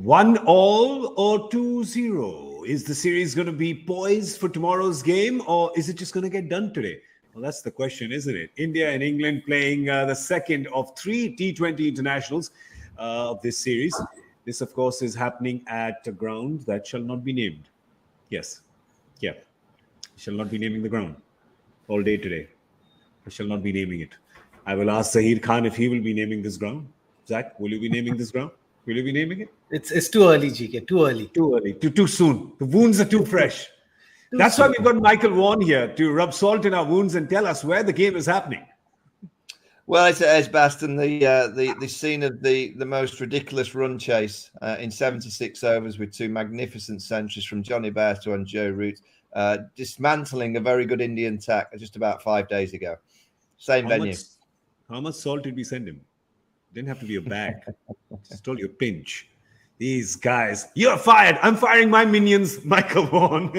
1-1 or 2-0? Is the series going to be poised for tomorrow's game, or is it just going to get done today? Well, that's the question, isn't it? India and England playing the second of 3 T20 internationals of this series. This, of course, is happening at a ground that shall not be named. Yes. Yeah. Shall not be naming the ground all day today. I shall not be naming it. I will ask Zaheer Khan if he will be naming this ground. Zach, will you be naming this ground? Will you be naming it? It's too early, GK. Too early. Too early. Too soon. The wounds are too fresh. That's why we've got Michael Vaughan here to rub salt in our wounds and tell us where the game is happening. Well, it's at Edgbaston, the scene of the most ridiculous run chase in 76 overs with two magnificent centuries from Johnny Bairstow and Joe Root, dismantling a very good Indian attack just about 5 days ago. Same venue. How much salt did we send him? Didn't have to be a bag. Just told you a pinch. These guys, you're fired. I'm firing my minions. Michael Vaughan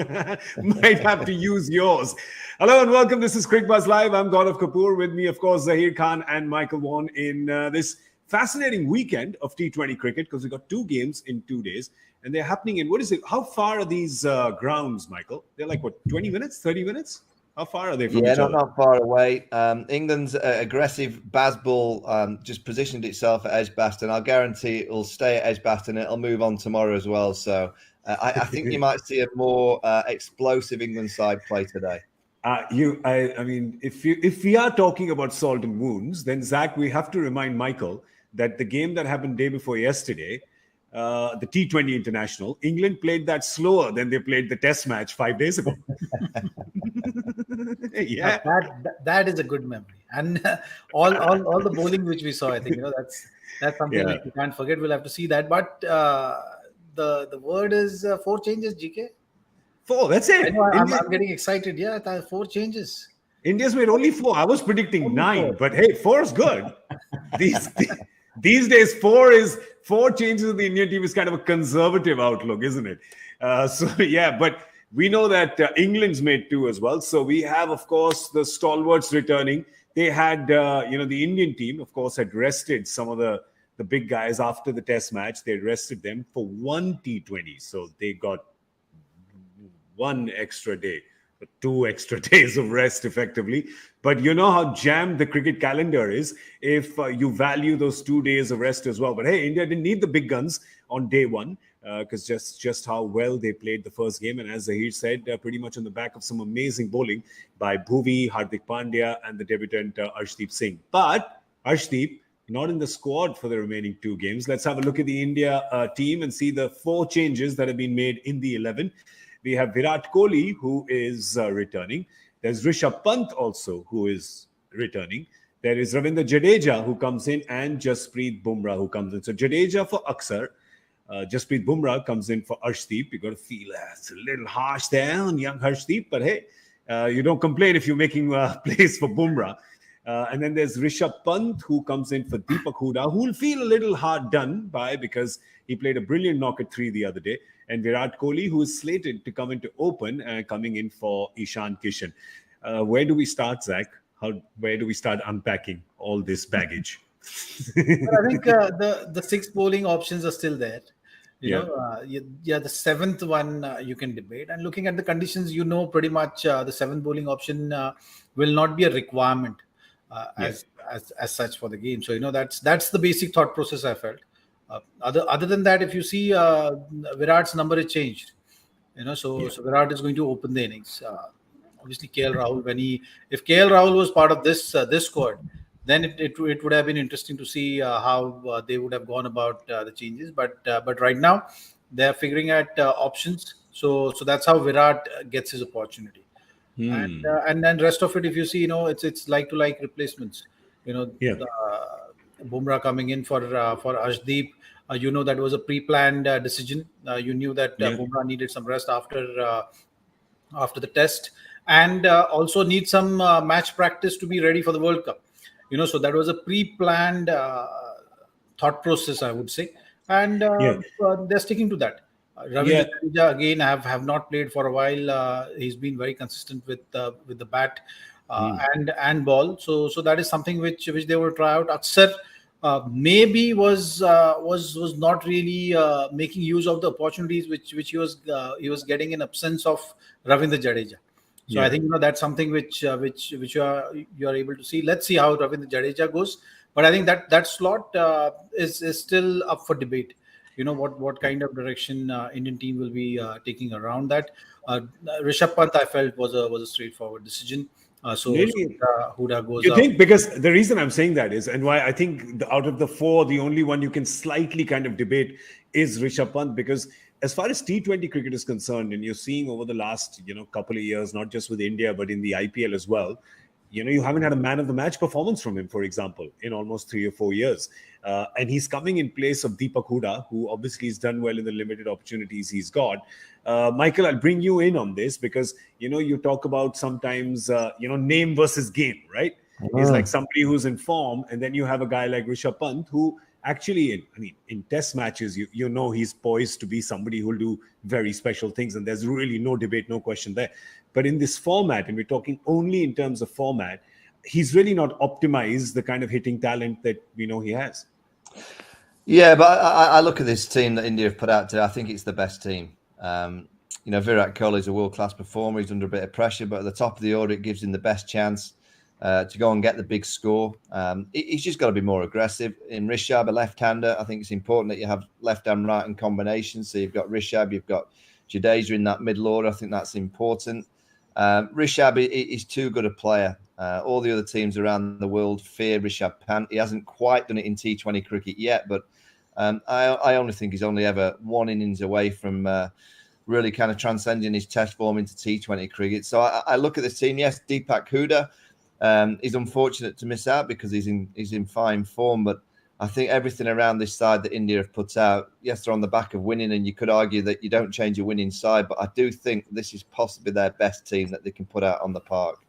might have to use yours. Hello and welcome. This is Cricbuzz Live. I'm Gaurav Kapur. With me, of course, Zaheer Khan and Michael Vaughan in this fascinating weekend of T20 cricket, because we've got 2 games in 2 days. And they're happening in, what is it? How far are these grounds, Michael? They're like, what, 20 minutes, 30 minutes? How far are they from each other? Not far away. England's aggressive Bazball just positioned itself at Edgbaston. I'll guarantee it will stay at Edgbaston. It'll move on tomorrow as well. So I think you might see a more explosive England side play today. I mean, if we are talking about salt and wounds, then Zach, we have to remind Michael that the game that happened day before yesterday, the T20 International, England played that slower than they played the Test match 5 days ago. Yeah, that is a good memory, and all the bowling which we saw, I think that's something that you can't forget. We'll have to see that, but the word is 4 changes, GK. 4, that's it. I'm getting excited. Yeah, 4 changes. India's made only 4. I was predicting 9, but hey, 4 is good. These days, 4 changes in the Indian team is kind of a conservative outlook, isn't it? But we know that England's made 2 as well. So we have, of course, the stalwarts returning. They had, the Indian team, of course, had rested some of the big guys after the Test match. They rested them for 1 T20. So they got 1 extra day, 2 extra days of rest, effectively. But you know how jammed the cricket calendar is if you value those 2 days of rest as well. But hey, India didn't need the big guns on day 1 because just how well they played the first game. And as Zaheer said, pretty much on the back of some amazing bowling by Bhuvi, Hardik Pandya, and the debutant Arshdeep Singh. But Arshdeep, not in the squad for the remaining 2 games. Let's have a look at the India team and see the 4 changes that have been made in the 11. We have Virat Kohli, who is returning. There's Rishabh Pant also, who is returning. There is Ravindra Jadeja, who comes in, and Jasprit Bumrah, who comes in. So Jadeja for Aksar. Jasprit Bumrah comes in for Arshdeep. You got to feel it's a little harsh there on young Arshdeep, but hey, you don't complain if you're making plays for Bumrah. And then there's Rishabh Pant, who comes in for Deepak Hooda, who will feel a little hard done by because he played a brilliant knock at 3 the other day. And Virat Kohli, who is slated to come into open, coming in for Ishan Kishan. Where do we start, Zach? Where do we start unpacking all this baggage? I think the 6 bowling options are still there. The 7th one you can debate. And looking at the conditions, pretty much the 7th bowling option will not be a requirement as such for the game. So that's the basic thought process I felt. Other than that, if you see Virat's number is changed, so Virat is going to open the innings. Obviously, KL Rahul, if KL Rahul was part of this squad, then it would have been interesting to see how they would have gone about the changes. But right now, they are figuring out options. So that's how Virat gets his opportunity. And then rest of it, if you see, it's like to like replacements. Bumrah coming in for Arshdeep. That was a pre-planned decision. You knew that Bumrah needed some rest after the test, and also need some match practice to be ready for the World Cup. So that was a pre-planned thought process, I would say, and they're sticking to that. Ravindra Jadeja again have not played for a while. He's been very consistent with the bat and ball. So that is something which they will try out. Aksar maybe was not really making use of the opportunities which he was getting in absence of Ravindra Jadeja. So I think that's something which you are able to see. Let's see how Ravindra Jadeja goes. But I think that slot is still up for debate. What kind of direction Indian team will be taking around that. Rishabh Pant, I felt, was a straightforward decision. Really? Huda goes You out. think, because the reason I'm saying that is, and why I think out of the four, the only one you can slightly kind of debate is Rishabh Pant, because as far as T20 cricket is concerned, and you're seeing over the last couple of years, not just with India but in the IPL as well, you haven't had a man of the match performance from him, for example, in almost 3 or 4 years. And he's coming in place of Deepak Huda, who obviously has done well in the limited opportunities he's got. Michael, I'll bring you in on this because, you talk about sometimes, name versus game, right? It's like somebody who's in form, and then you have a guy like Rishabh Pant who actually, in test matches, he's poised to be somebody who'll do very special things, and there's really no debate, no question there. But in this format, and we're talking only in terms of format, he's really not optimized the kind of hitting talent that we know he has. Yeah, but I look at this team that India have put out today. I think it's the best team. Virat Kohli is a world-class performer. He's under a bit of pressure, but at the top of the order, it gives him the best chance to go and get the big score. He's just got to be more aggressive. In Rishabh, a left-hander, I think it's important that you have left and right in combination. So you've got Rishabh, you've got Jadeja in that middle order. I think that's important. Rishabh is too good a player. All the other teams around the world fear Rishabh Pant. He hasn't quite done it in T20 cricket yet, but I only think he's only ever one innings away from really kind of transcending his test form into T20 cricket. So I look at this team. Yes, Deepak Huda is unfortunate to miss out because he's in fine form, but I think everything around this side that India have put out, yes, they're on the back of winning, and you could argue that you don't change a winning side, but I do think this is possibly their best team that they can put out on the park.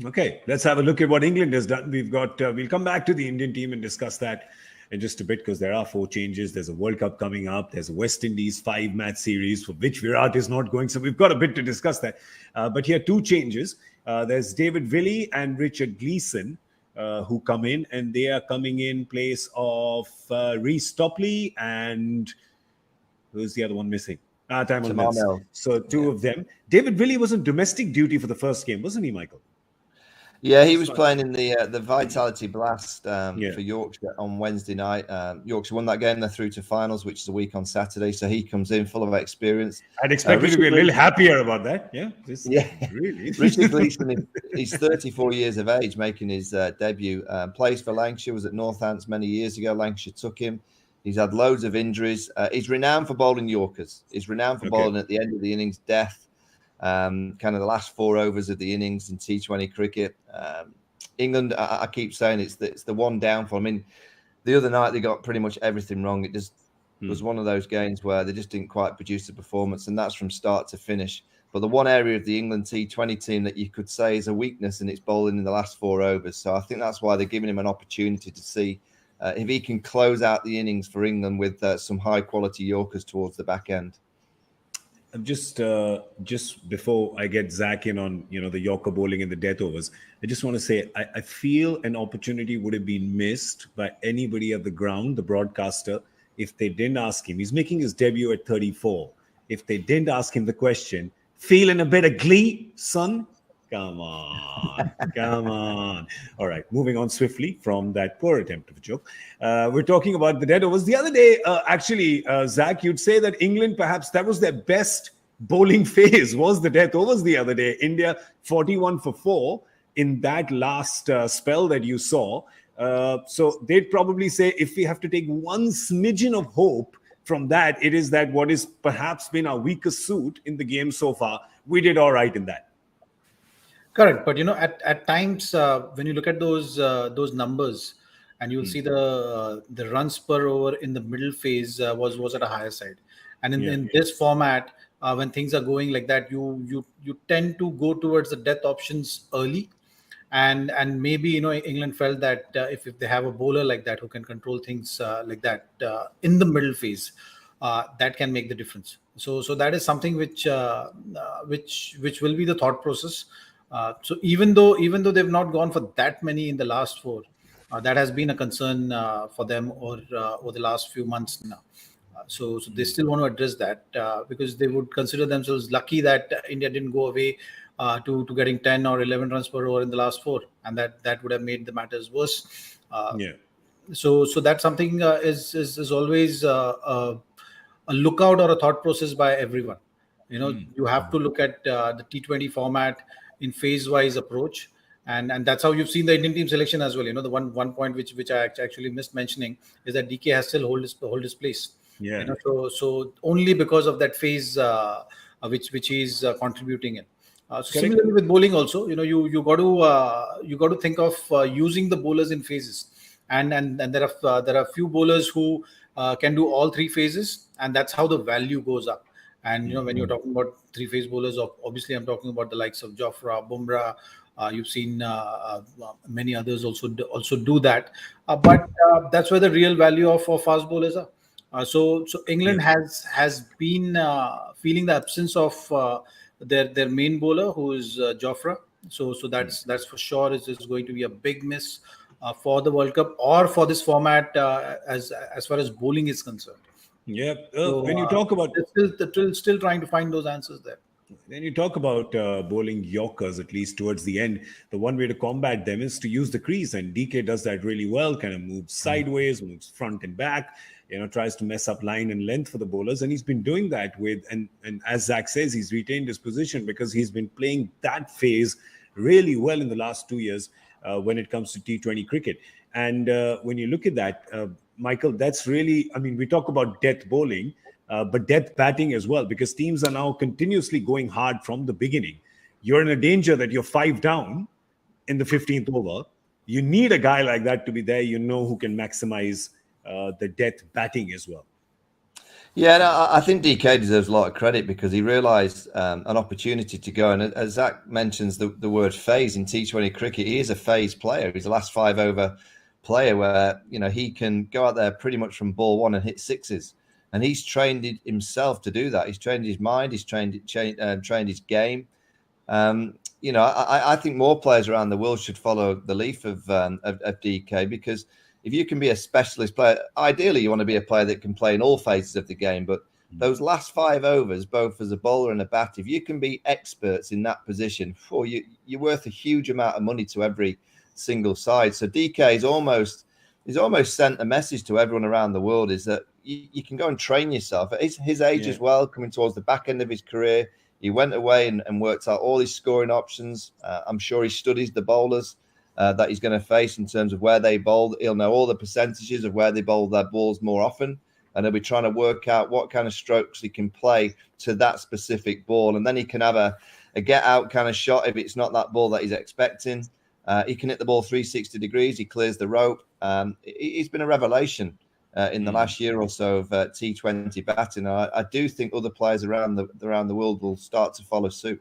Okay, let's have a look at what England has done. We'll come back to the Indian team and discuss that in just a bit, because there are 4 changes. There's a World Cup coming up. There's a West Indies 5-match series for which Virat is not going. So we've got a bit to discuss that. But here, 2 changes. There's David Willey and Richard Gleeson who come in, and they are coming in place of Reece Topley and who's the other one missing? Timon Mills. So 2 of them. David Willey was on domestic duty for the first game, wasn't he, Michael? Yeah, he was playing in the Vitality Blast for Yorkshire on Wednesday night. Yorkshire won that game. They're through to finals, which is a week on Saturday. So he comes in full of experience. I'd expect you to be a little happier about that. Yeah. Really. Richard Gleeson, he's 34 years of age, making his debut. Plays for Lancashire, was at Northants many years ago. Lancashire took him. He's had loads of injuries. He's renowned for bowling Yorkers. He's renowned for bowling at the end of the innings, death. Kind of the last 4 overs of the innings in T20 cricket. England, I keep saying it's the one downfall. I mean, the other night they got pretty much everything wrong. It just was one of those games where they just didn't quite produce a performance, and that's from start to finish. But the one area of the England T20 team that you could say is a weakness, and it's bowling in the last 4 overs. So I think that's why they're giving him an opportunity to see if he can close out the innings for England with some high-quality Yorkers towards the back end. Just before I get Zach in on the Yorker bowling and the death overs, I just want to say I feel an opportunity would have been missed by anybody at the ground, the broadcaster, if they didn't ask him. He's making his debut at 34. If they didn't ask him the question, feeling a bit of glee, son? Come on. All right, moving on swiftly from that poor attempt of a joke. We're talking about the dead overs. The other day, Zach, you'd say that England, perhaps that was their best bowling phase, was the death overs the other day. India 41 for 4 in that last spell that you saw. So they'd probably say if we have to take one smidgen of hope from that, it is that what is perhaps been our weakest suit in the game so far, we did all right in that. Correct, but at times when you look at those numbers, and you'll see the runs per over in the middle phase was at a higher side, and in this format, when things are going like that, you tend to go towards the death options early, and maybe England felt that if they have a bowler like that who can control things like that in the middle phase, that can make the difference. So that is something which will be the thought process. So even though they've not gone for that many in the last 4, That has been a concern for them over the last few months now. So they still want to address that because they would consider themselves lucky that India didn't go away to getting 10 or 11 runs per over in the last four, and that would have made the matters worse. Yeah. So that's something is always a lookout or a thought process by everyone. You have to look at the T20 format in phase wise approach, and that's how you've seen the Indian team selection as well. The one point which I actually missed mentioning is that DK has still hold his place. Yeah. So only because of that phase which he's contributing in. So Correct. similarly with bowling also, you got to think of using the bowlers in phases, and there are few bowlers who can do all three phases, and that's how the value goes up. And when you're talking about three-phase bowlers, obviously I'm talking about the likes of Jofra, Bumrah. You've seen many others also do that, but that's where the real value of fast bowlers are. So England Yeah. has been feeling the absence of their main bowler, who is Jofra. So that's for sure is going to be a big miss for the World Cup or for this format as far as bowling is concerned. Yeah. So When you talk about they're still trying to find those answers there. When you talk about bowling Yorkers, at least towards the end, the one way to combat them is to use the crease, and DK does that really well. Kind of moves sideways, moves front and back. Tries to mess up line and length for the bowlers, and he's been doing that with and as Zach says, he's retained his position because he's been playing that phase really well in the last 2 years when it comes to T20 cricket. And when you look at that, Michael, that's really, I mean, we talk about death bowling. But death batting as well, because teams are now continuously going hard from the beginning. You're in a danger that you're 5 down in the 15th over. You need a guy like that to be there, who can maximize the death batting as well. Yeah, no, I think DK deserves a lot of credit because he realised an opportunity to go. And as Zach mentions the word phase in T20 cricket, he is a phase player. He's a last 5 over player where, he can go out there pretty much from ball one and hit sixes. And he's trained himself to do that. He's trained his mind. He's trained his game. I think more players around the world should follow the leaf of DK, because if you can be a specialist player, ideally you want to be a player that can play in all phases of the game. But those last 5 overs, both as a bowler and a bat, if you can be experts in that position, you're worth a huge amount of money to every single side. So DK is almost sent a message to everyone around the world, is that you can go and train yourself. At his age as well, coming towards the back end of his career, he went away and worked out all his scoring options. I'm sure he studies the bowlers that he's going to face in terms of where they bowl. He'll know all the percentages of where they bowl their balls more often, and he'll be trying to work out what kind of strokes he can play to that specific ball. And then he can have a get out kind of shot if it's not that ball that he's expecting. He can hit the ball 360 degrees. He clears the rope. He's been a revelation in the last year or so of T20 batting. I do think other players around the world will start to follow suit.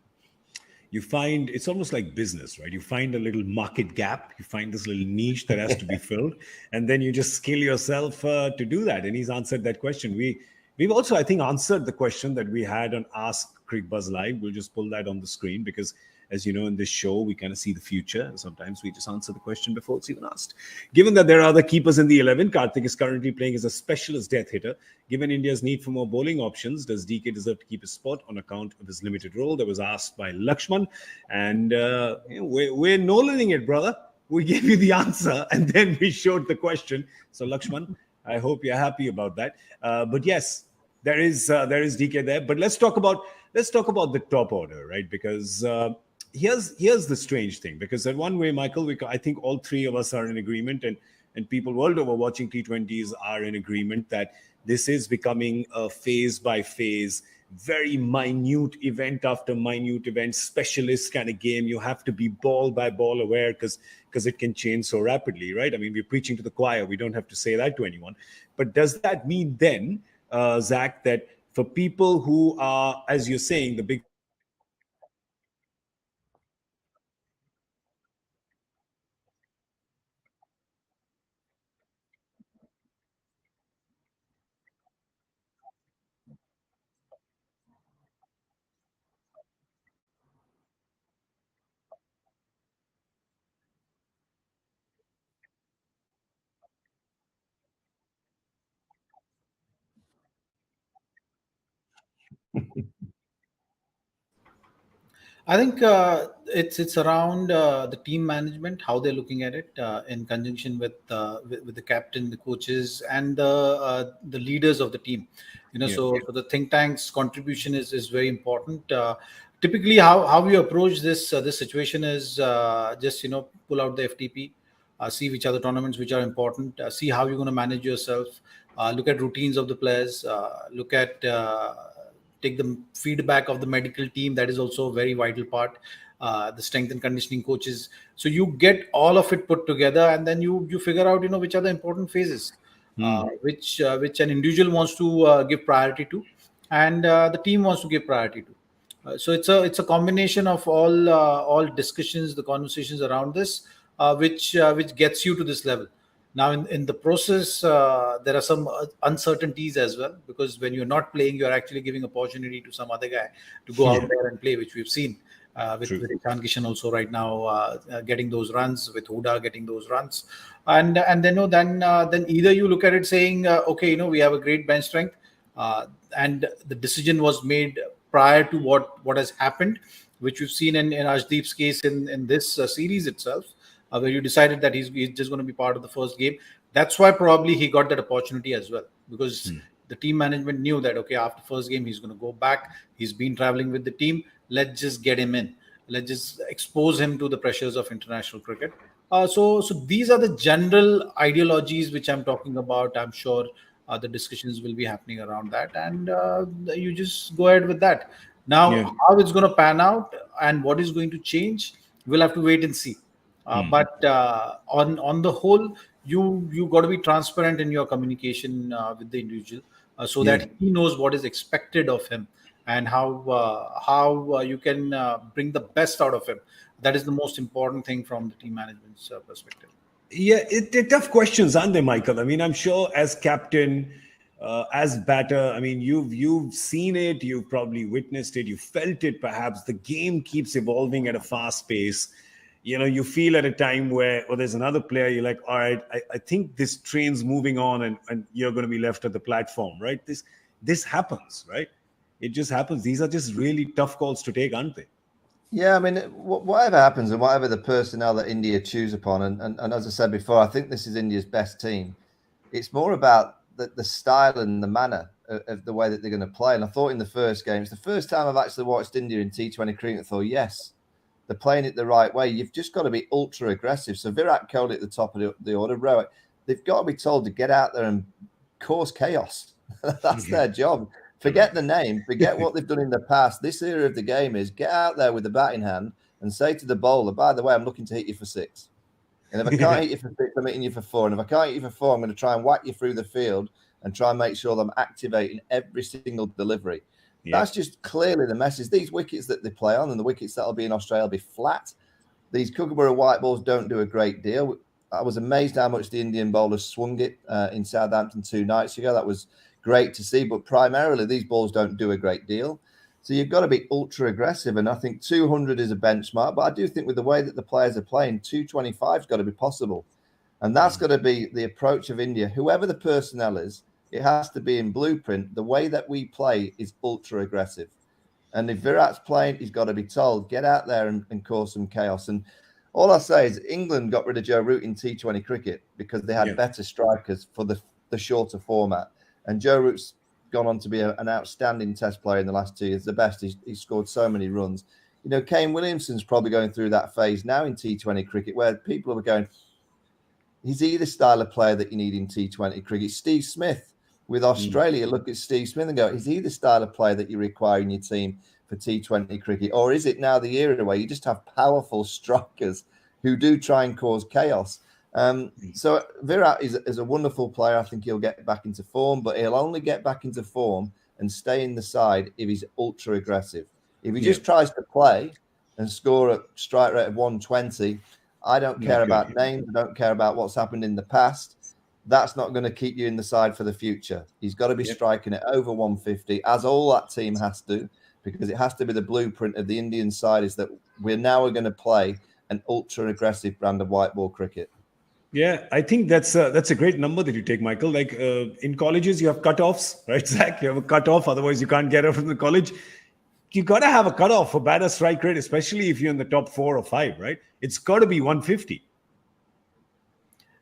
You find it's almost like business, right? You find a little market gap, you find this little niche that has to be filled, and then you just skill yourself to do that. And he's answered that question. We've also, I think, answered the question that we had on Ask Cricbuzz Live. We'll just pull that on the screen because, as you know, in this show, we kind of see the future. Sometimes we just answer the question before it's even asked. Given that there are other keepers in the 11, Karthik is currently playing as a specialist death hitter. Given India's need for more bowling options, does DK deserve to keep his spot on account of his limited role? That was asked by Lakshman. And we're Nolaning it, brother. We gave you the answer and then we showed the question. So, Lakshman, I hope you're happy about that. But yes, there is DK there. But let's talk about the top order, right? Because here's the strange thing. Because in one way, Michael, I think all three of us are in agreement, and people world over watching T20s are in agreement that this is becoming a phase by phase, very minute event after minute event, specialist kind of game. You have to be ball by ball aware because it can change so rapidly, right? I mean, we're preaching to the choir. We don't have to say that to anyone. But does that mean then, Zach, that for people who are, as you're saying, the big I think it's around the team management, how they're looking at it in conjunction with the captain, the coaches, and the leaders of the team. Yeah. So the think tank's contribution is very important. Typically, how you approach this situation is just pull out the FTP, see which are the tournaments which are important, see how you're going to manage yourself, look at routines of the players, look at take the feedback of the medical team. That is also a very vital part. The strength and conditioning coaches. So you get all of it put together, and then you figure out which are the important phases, which an individual wants to give priority to, and the team wants to give priority to. So it's a combination of all discussions, the conversations around this, which gets you to this level. Now, in the process, there are some uncertainties as well, because when you're not playing, you're actually giving opportunity to some other guy to go out there and play, which we've seen with Ishan Kishan also right now getting those runs, with Huda getting those runs, and then either you look at it saying, okay, we have a great bench strength, and the decision was made prior to what has happened, which we've seen in Ashdeep's case in this series itself. Where you decided that he's just going to be part of the first game. That's why probably he got that opportunity as well, because the team management knew that, okay, after first game, he's going to go back. He's been traveling with the team. Let's just get him in. Let's just expose him to the pressures of international cricket. So these are the general ideologies which I'm talking about. I'm sure the discussions will be happening around that, and you just go ahead with that. Now, how it's going to pan out and what is going to change, we'll have to wait and see. But on the whole, you got to be transparent in your communication with the individual, so that he knows what is expected of him and how you can bring the best out of him. That is the most important thing from the team management's perspective. Yeah, they're tough questions, aren't they, Michael? I mean, I'm sure as captain, as batter, I mean, you've seen it, you've probably witnessed it, you felt it. Perhaps the game keeps evolving at a fast pace. You feel at a time where, there's another player, you're like, all right, I think this train's moving on and you're going to be left at the platform, right? This happens, right? It just happens. These are just really tough calls to take, aren't they? Yeah, I mean, whatever happens and whatever the personnel that India choose upon, and as I said before, I think this is India's best team. It's more about the style and the manner of the way that they're going to play. And I thought in the first game, it's the first time I've actually watched India in T20 cricket and thought, yes, they're playing it the right way. You've just got to be ultra aggressive. So Virat Kohli at the top of the order, Rohit, they've got to be told to get out there and cause chaos. That's their job. Forget the name, forget what they've done in the past. This era of the game is get out there with the batting hand and say to the bowler, by the way, I'm looking to hit you for 6. And if I can't hit you for 6, I'm hitting you for 4. And if I can't hit you for 4, I'm going to try and whack you through the field and try and make sure that I'm activating every single delivery. That's just clearly the message. These wickets that they play on and the wickets that'll be in Australia will be flat. These Kookaburra white balls don't do a great deal. I was amazed how much the Indian bowlers swung it in Southampton 2 nights ago. That was great to see, but primarily these balls don't do a great deal. So you've got to be ultra aggressive, and I think 200 is a benchmark, but I do think with the way that the players are playing, 225's got to be possible. And that's got to be the approach of India. Whoever the personnel is, it has to be in blueprint. The way that we play is ultra aggressive. And if Virat's playing, he's got to be told, get out there and cause some chaos. And all I say is England got rid of Joe Root in T20 cricket because they had better strikers for the shorter format. And Joe Root's gone on to be an outstanding test player in the last 2 years, the best. He's scored so many runs. Kane Williamson's probably going through that phase now in T20 cricket where people are going, is he the style of player that you need in T20 cricket? Steve Smith with Australia, look at Steve Smith and go, is he the style of player that you require in your team for T20 cricket? Or is it now the era where you just have powerful strikers who do try and cause chaos? So Virat is a wonderful player. I think he'll get back into form, but he'll only get back into form and stay in the side if he's ultra aggressive. If he just tries to play and score a strike rate of 120, I don't care about names. I don't care about what's happened in the past. That's not going to keep you in the side for the future. He's got to be striking it over 150, as all that team has to, because it has to be the blueprint of the Indian side is that we're now going to play an ultra aggressive brand of white ball cricket. Yeah, I think that's a great number that you take, Michael. Like in colleges, you have cutoffs, right, Zach? You have a cutoff, otherwise you can't get out from the college. you got to have a cutoff for batter strike rate, especially if you're in the top 4 or 5, right? It's got to be 150.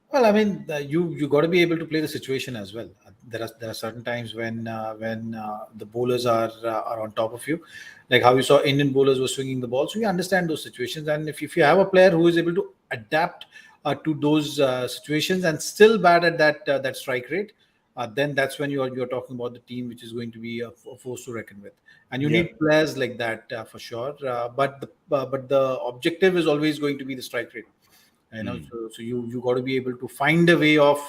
Well, I mean, you got to be able to play the situation as well. There are certain times when the bowlers are on top of you, like how you saw Indian bowlers were swinging the ball. So you understand those situations, and if you have a player who is able to adapt to those situations and still bat at that strike rate, then that's when you're talking about the team which is going to be a force to reckon with. And you need players like that for sure. But the objective is always going to be the strike rate. So you got to be able to find a way of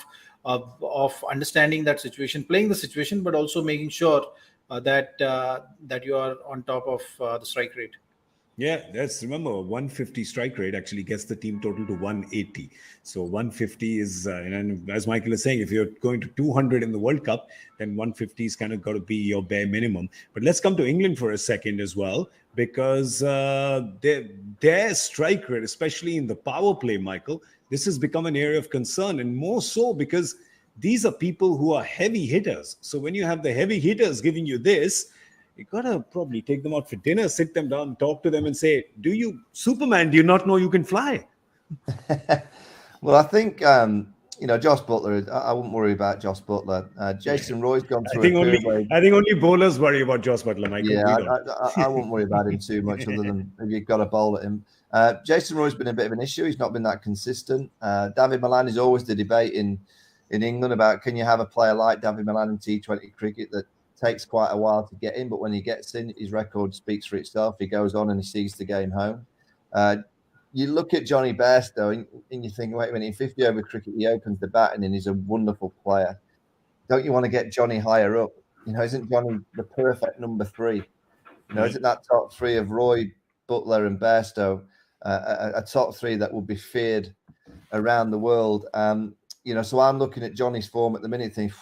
understanding that situation, playing the situation, but also making sure that you are on top of the strike rate. Yeah, remember 150 strike rate actually gets the team total to 180. So 150 is, and as Michael is saying, if you're going to 200 in the World Cup, then 150 is kind of got to be your bare minimum. But let's come to England for a second as well, because their strike rate, especially in the power play, Michael, this has become an area of concern, and more so because these are people who are heavy hitters. So when you have the heavy hitters giving you this, you gotta probably take them out for dinner, sit them down, talk to them, and say, Superman, do you not know you can fly? Well, I think Josh Buttler. I wouldn't worry about Josh Buttler. Jason Roy's gone through. I think only bowlers worry about Josh Buttler, Michael. Yeah, I wouldn't worry about him too much, other than if you've got a bowl at him. Jason Roy's been a bit of an issue. He's not been that consistent. David Malan is always the debate in England about, can you have a player like David Malan in T20 cricket that takes quite a while to get in, but when he gets in, his record speaks for itself. He goes on and he sees the game home. You look at Johnny Bairstow and you think, wait a minute, in 50 over cricket, he opens the batting and he's a wonderful player. Don't you want to get Johnny higher up? Isn't Johnny the perfect number 3? Isn't that top 3 of Roy, Buttler and Bairstow a top 3 that would be feared around the world? So I'm looking at Johnny's form at the minute, thinking,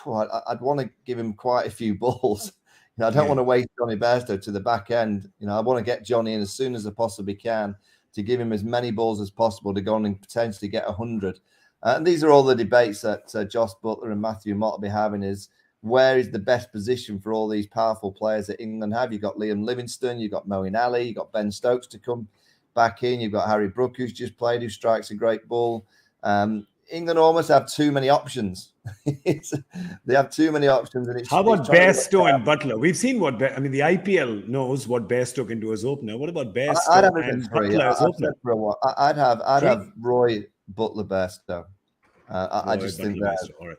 I'd want to give him quite a few balls. I don't want to waste Johnny Bairstow to the back end. I want to get Johnny in as soon as I possibly can to give him as many balls as possible to go on and potentially get 100. And these are all the debates that Josh Buttler and Matthew Mott will be having, is where is the best position for all these powerful players that England have? You've got Liam Livingstone, you've got Moeen Ali, you've got Ben Stokes to come back in, you've got Harry Brook, who's just played, who strikes a great ball. England almost have too many options. They have too many options. And how about Bairstow and Buttler? We've seen the IPL knows what Bairstow can do as opener. What about Bairstow and Buttler as opener? I'd have Roy, Buttler, Bairstow. I just think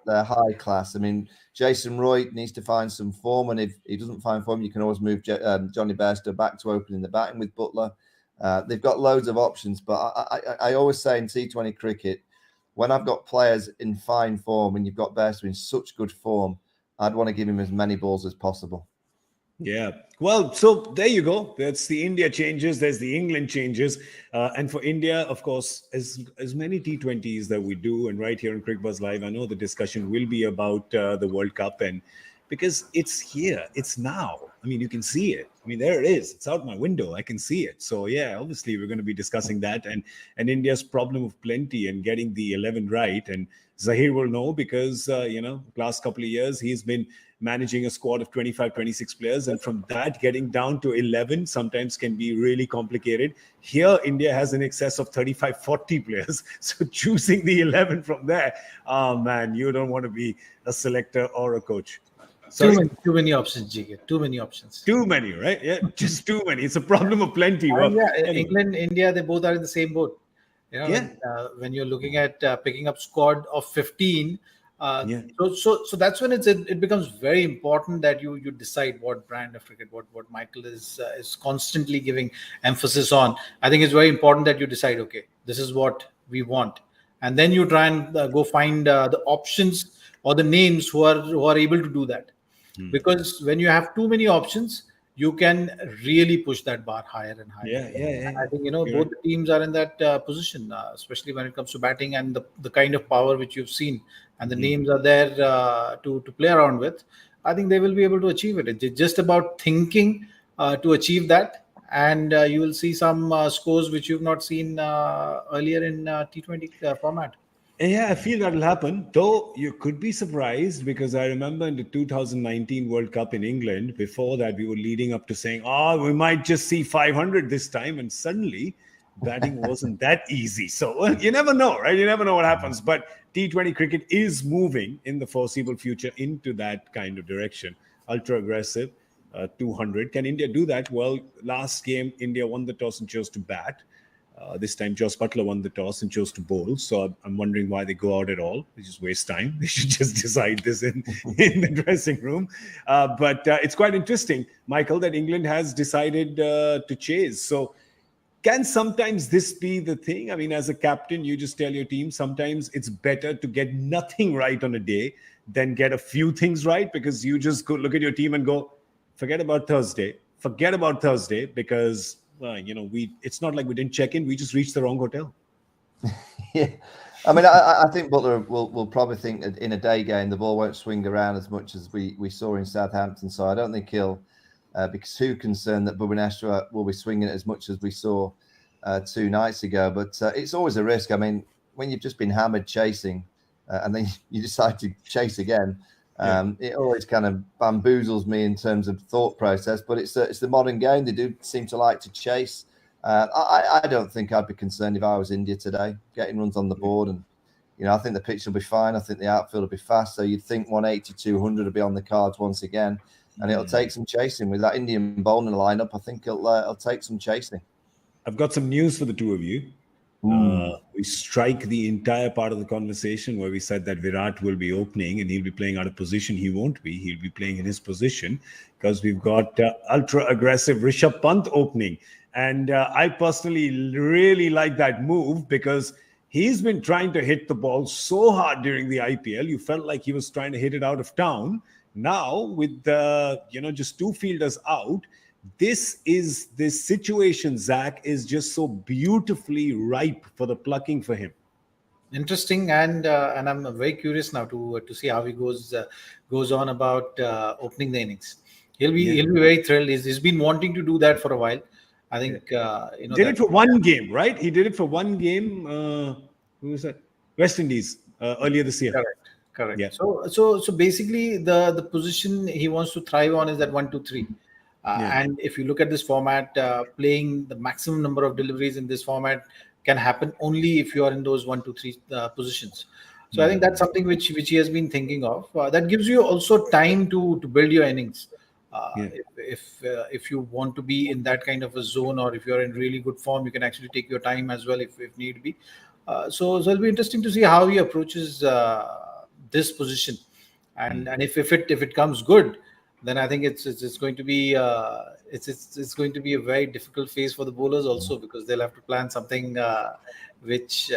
they're high class. I mean, Jason Roy needs to find some form, and if he doesn't find form, you can always move Johnny Bairstow back to opening the batting with Buttler. They've got loads of options, but I always say in T20 cricket, when I've got players in fine form and you've got Bairstow in such good form, I'd want to give him as many balls as possible. Yeah. Well, so there you go. That's the India changes. There's the England changes. And for India, of course, as many T20s that we do, and right here on Cricbuzz Live, I know the discussion will be about the World Cup, and because it's here, it's now. I mean, you can see it. I mean, there it is. It's out my window. I can see it. So, yeah, obviously, we're going to be discussing that and India's problem of plenty and getting the 11 right. And Zaheer will know because, last couple of years, he's been managing a squad of 25, 26 players. And from that, getting down to 11 sometimes can be really complicated. Here, India has in excess of 35, 40 players. So choosing the 11 from there, oh, man, you don't want to be a selector or a coach. Too many options, Jigger. Too many options. Too many, right? Yeah, just too many. It's a problem of plenty. Well, England, India, they both are in the same boat. When you're looking at picking up squad of 15, so that's when it becomes very important that you decide what brand of cricket, what Michael is constantly giving emphasis on. I think it's very important that you decide, okay, this is what we want, and then you try and go find the options or the names who are able to do that. Because when you have too many options, you can really push that bar higher and higher. Yeah. And I think both the teams are in that position, especially when it comes to batting and the kind of power which you've seen, and the names are there to play around with. I think they will be able to achieve it. It's just about thinking to achieve that, and you will see some scores which you've not seen earlier in T20 format. Yeah, I feel that'll happen. Though you could be surprised because I remember in the 2019 World Cup in England, before that, we were leading up to saying, oh, we might just see 500 this time. And suddenly, batting wasn't that easy. So you never know, right? You never know what happens. But T20 cricket is moving in the foreseeable future into that kind of direction. Ultra aggressive, 200. Can India do that? Well, last game, India won the toss and chose to bat. This time, Joss Buttler won the toss and chose to bowl. So I'm wondering why they go out at all. They just waste time. They should just decide this in the dressing room. But it's quite interesting, Michael, that England has decided to chase. So can sometimes this be the thing? I mean, as a captain, you just tell your team sometimes it's better to get nothing right on a day than get a few things right, because you just go look at your team and go, forget about Thursday, because it's not like we didn't check in. We just reached the wrong hotel. Yeah. I mean, I think Butler will probably think that in a day game, the ball won't swing around as much as we saw in Southampton. So I don't think he'll be too concerned that Bhubaneswar will be swinging it as much as we saw 2 nights ago. But it's always a risk. I mean, when you've just been hammered chasing and then you decide to chase again, it always kind of bamboozles me in terms of thought process, but it's the modern game. They do seem to like to chase. I don't think I'd be concerned if I was India today, getting runs on the board. And, I think the pitch will be fine. I think the outfield will be fast. So you'd think 180, 200 will be on the cards once again. And it'll take some chasing. With that Indian bowling lineup, I think it'll take some chasing. I've got some news for the two of you. We strike the entire part of the conversation where we said that Virat will be opening and he'll be playing out of position. He won't be. He'll be playing in his position because we've got ultra-aggressive Rishabh Pant opening. And I personally really like that move because he's been trying to hit the ball so hard during the IPL. You felt like he was trying to hit it out of town. Now, with just 2 fielders out, this situation, Zach, is just so beautifully ripe for the plucking for him. Interesting, and I'm very curious now to see how he goes on about opening the innings. He'll be very thrilled. He's been wanting to do that for a while. I think did it for one game, right? He did it for one game. Who was that? West Indies earlier this year. Correct. Yeah. So basically, the position he wants to thrive on is that 1, 2, 3. And if you look at this format, playing the maximum number of deliveries in this format can happen only if you are in those 1, 2, 3 positions. So I think that's something which he has been thinking of. That gives you also time to build your innings. If you want to be in that kind of a zone, or if you're in really good form, you can actually take your time as well if need be. So it'll be interesting to see how he approaches this position, and if it comes good, then I think it's going to be it's going to be a very difficult phase for the bowlers also, because they'll have to plan something which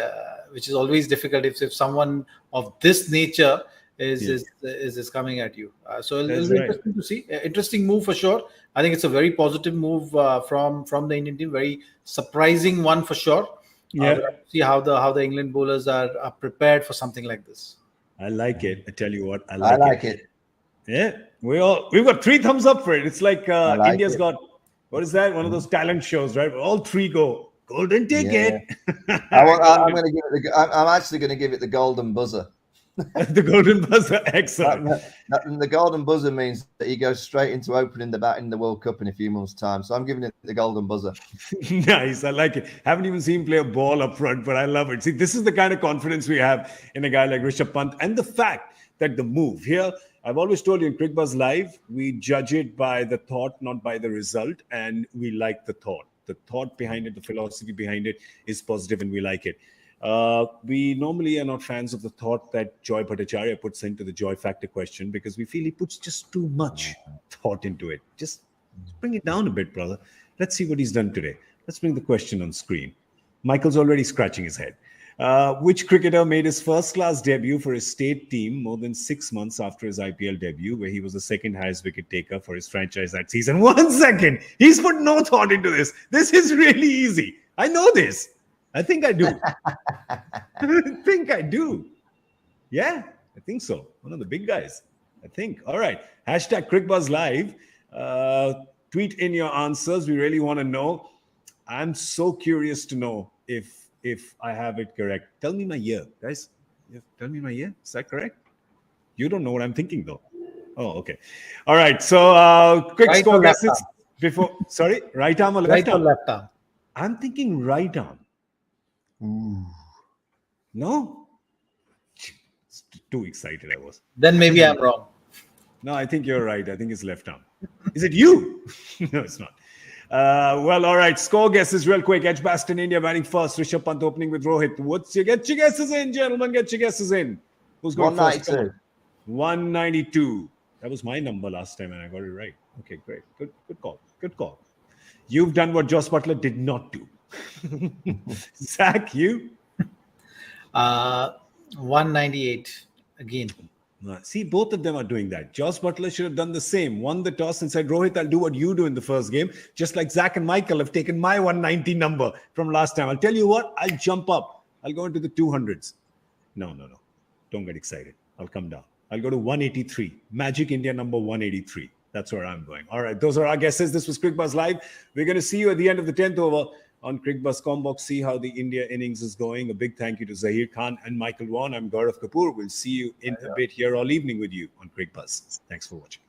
is always difficult if someone of this nature is coming at you. So it'll be interesting to see. Interesting move for sure. I think it's a very positive move from the Indian team. Very surprising one for sure. See how the England bowlers are prepared for something like this. I like it. I tell you what, I like it. Yeah, we've got 3 thumbs up for it. It's like India's got, what is that? One of those talent shows, right? All 3 go golden ticket. I'm actually going to give it the golden buzzer. The golden buzzer, excellent. The golden buzzer means that he goes straight into opening the bat in the World Cup in a few months' time. So I'm giving it the golden buzzer. Nice, I like it. Haven't even seen him play a ball up front, but I love it. See, this is the kind of confidence we have in a guy like Rishabh Pant, and the fact that the move here. I've always told you in Cricbuzz Live, we judge it by the thought, not by the result, and we like the thought. The thought behind it, the philosophy behind it is positive, and we like it. We normally are not fans of the thought that Joy Bhattacharya puts into the joy factor question, because we feel he puts just too much thought into it. Just bring it down a bit, brother. Let's see what he's done today. Let's bring the question on screen. Michael's already scratching his head. Which cricketer made his first-class debut for his state team more than 6 months after his IPL debut, where he was the second highest wicket taker for his franchise that season? 1 second. He's put no thought into this. This is really easy. I know this. I think I do. Yeah, I think so. One of the big guys, I think. All right. Hashtag Cricbuzz Live. Tweet in your answers. We really want to know. I'm so curious to know if I have it correct. Tell me my year, guys. Tell me in my ear. Is that correct? You don't know what I'm thinking, though. Oh, okay. All right. So, quick Right score or left guesses arm? before. Sorry, right arm or left Right or arm? left arm? I'm thinking right arm. Ooh. No? Too excited I was. Then maybe I'm wrong. No, I think you're right. I think it's left arm. Is it you? No, it's not. Well, all right. Score guesses real quick. Edgbaston, India batting first. Rishabh Pant opening with Rohit. Get your guesses in, gentlemen. Get your guesses in. Who's going first? 192. 192. That was my number last time and I got it right. Okay, great. Good call. Good call. You've done what Joss Butler did not do. Zach, you? 198 again. See, both of them are doing that. Joss Butler should have done the same. Won the toss and said, Rohit, I'll do what you do in the first game. Just like Zach and Michael have taken my 190 number from last time. I'll tell you what, I'll jump up. I'll go into the 200s. No. Don't get excited. I'll come down. I'll go to 183. Magic India number 183. That's where I'm going. All right, those are our guesses. This was Cricbuzz Live. We're going to see you at the end of the 10th over on Cricbuzz Combox, see how the India innings is going. A big thank you to Zaheer Khan and Michael Vaughan. I'm Gaurav Kapur. We'll see you in a bit here all evening with you on Cricbuzz. Thanks for watching.